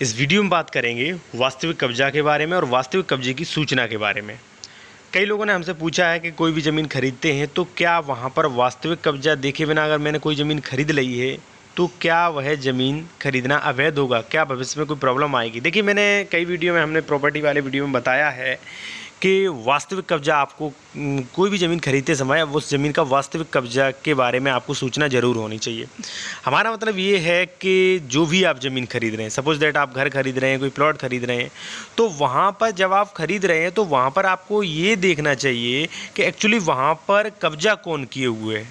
इस वीडियो में बात करेंगे वास्तविक कब्जा के बारे में और वास्तविक कब्जे की सूचना के बारे में। कई लोगों ने हमसे पूछा है कि कोई भी ज़मीन खरीदते हैं तो क्या वहाँ पर वास्तविक कब्जा देखे बिना अगर मैंने कोई ज़मीन खरीद ली है तो क्या वह ज़मीन खरीदना अवैध होगा, क्या भविष्य में कोई प्रॉब्लम आएगी। देखिए, मैंने कई वीडियो में हमने प्रॉपर्टी वाले वीडियो में बताया है कि वास्तविक कब्जा आपको कोई भी ज़मीन खरीदते समय उस ज़मीन का वास्तविक कब्जा के बारे में आपको सूचना ज़रूर होनी चाहिए। हमारा मतलब ये है कि जो भी आप ज़मीन खरीद रहे हैं, सपोज़ दैट आप घर खरीद रहे हैं, कोई प्लॉट खरीद रहे हैं, तो वहाँ पर जब आप खरीद रहे हैं तो वहाँ पर आपको ये देखना चाहिए कि एक्चुअली वहाँ पर कब्जा कौन किए हुए है।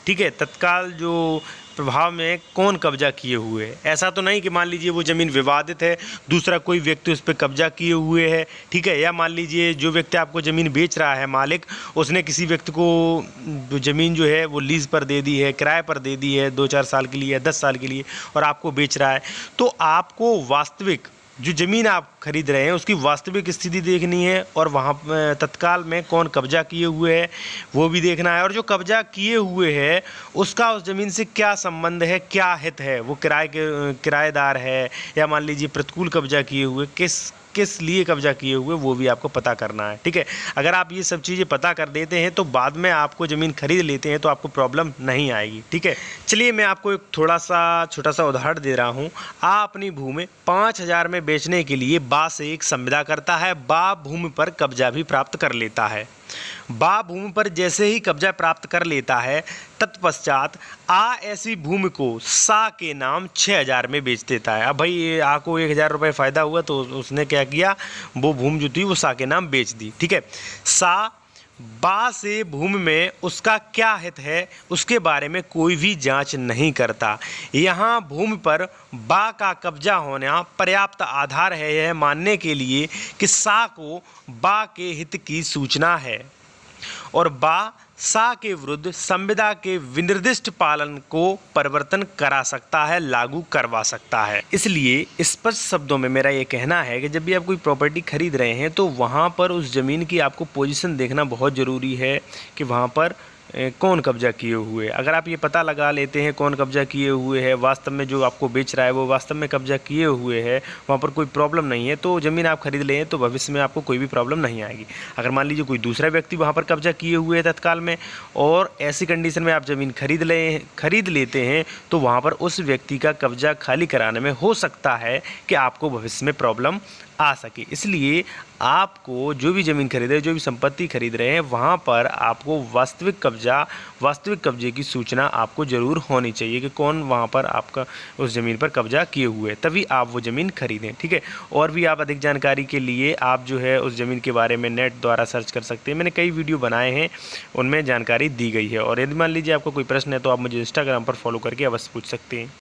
ठीक है, तत्काल जो प्रभाव में कौन कब्जा किए हुए है। ऐसा तो नहीं कि मान लीजिए वो ज़मीन विवादित है, दूसरा कोई व्यक्ति उस पर कब्जा किए हुए है, ठीक है, या मान लीजिए जो व्यक्ति आपको ज़मीन बेच रहा है मालिक, उसने किसी व्यक्ति को ज़मीन जो है वो लीज़ पर दे दी है, किराए पर दे दी है 2-4 साल के लिए या 10 साल के लिए, और आपको बेच रहा है। तो आपको वास्तविक जो ज़मीन आप खरीद रहे हैं उसकी वास्तविक स्थिति देखनी है और वहाँ तत्काल में कौन कब्जा किए हुए है वो भी देखना है, और जो कब्जा किए हुए है उसका उस ज़मीन से क्या संबंध है, क्या हित है, वो किराएदार है या मान लीजिए प्रतिकूल कब्जा किए हुए, किस लिए कब्जा किए हुए, वो भी आपको पता करना है। ठीक है, अगर आप ये सब चीज़ें पता कर देते हैं तो बाद में आपको ज़मीन खरीद लेते हैं तो आपको प्रॉब्लम नहीं आएगी। ठीक है, चलिए मैं आपको एक थोड़ा सा छोटा सा उदाहरण दे रहा हूँ। आ अपनी भूमि 5,000 में बेचने के लिए बा से एक संविदा करता है। बा भूमि पर कब्जा भी प्राप्त कर लेता है। बा भूमि पर जैसे ही कब्जा प्राप्त कर लेता है तत्पश्चात आ ऐसी भूमि को सा के नाम 6,000 में बेच देता है। अब भाई आ को 1,000 रुपये फ़ायदा हुआ तो उसने क्या किया, वो भूमि जो थी वो सा के नाम बेच दी। ठीक है, सा बा से भूमि में उसका क्या हित है उसके बारे में कोई भी जांच नहीं करता। यहाँ भूमि पर बा का कब्जा होना पर्याप्त आधार है यह मानने के लिए कि सा को बा के हित की सूचना है और बा सा के विरुद्ध संविदा के विनिर्दिष्ट पालन को परिवर्तन करा सकता है, लागू करवा सकता है। इसलिए स्पष्ट शब्दों में मेरा ये कहना है कि जब भी आप कोई प्रॉपर्टी खरीद रहे हैं तो वहाँ पर उस ज़मीन की आपको पोजीशन देखना बहुत ज़रूरी है कि वहाँ पर कौन कब्जा किए हुए। अगर आप ये पता लगा लेते हैं कौन कब्जा किए हुए है, वास्तव में जो आपको बेच रहा है वो वास्तव में कब्जा किए हुए है, वहाँ पर कोई प्रॉब्लम नहीं है, तो ज़मीन आप खरीद लें तो भविष्य में आपको कोई भी प्रॉब्लम नहीं आएगी। अगर मान लीजिए कोई दूसरा व्यक्ति वहाँ पर कब्जा किए हुए है तत्काल में और ऐसी कंडीशन में आप ज़मीन खरीद लेते हैं तो वहाँ पर उस व्यक्ति का कब्जा खाली कराने में हो सकता है कि आपको भविष्य में प्रॉब्लम आ सके। इसलिए आपको जो भी ज़मीन खरीद रहे हैं, जो भी संपत्ति खरीद रहे हैं, वहाँ पर आपको वास्तविक कब्जे की सूचना आपको ज़रूर होनी चाहिए कि कौन वहाँ पर आपका उस ज़मीन पर कब्जा किए हुए है, तभी आप वो ज़मीन खरीदें। ठीक है, और भी आप अधिक जानकारी के लिए आप जो है उस ज़मीन के बारे में नेट द्वारा सर्च कर सकते हैं। मैंने कई वीडियो बनाए हैं, उनमें जानकारी दी गई है। और यदि मान लीजिए आपको कोई प्रश्न है तो आप मुझे इंस्टाग्राम पर फॉलो करके अवश्य पूछ सकते हैं।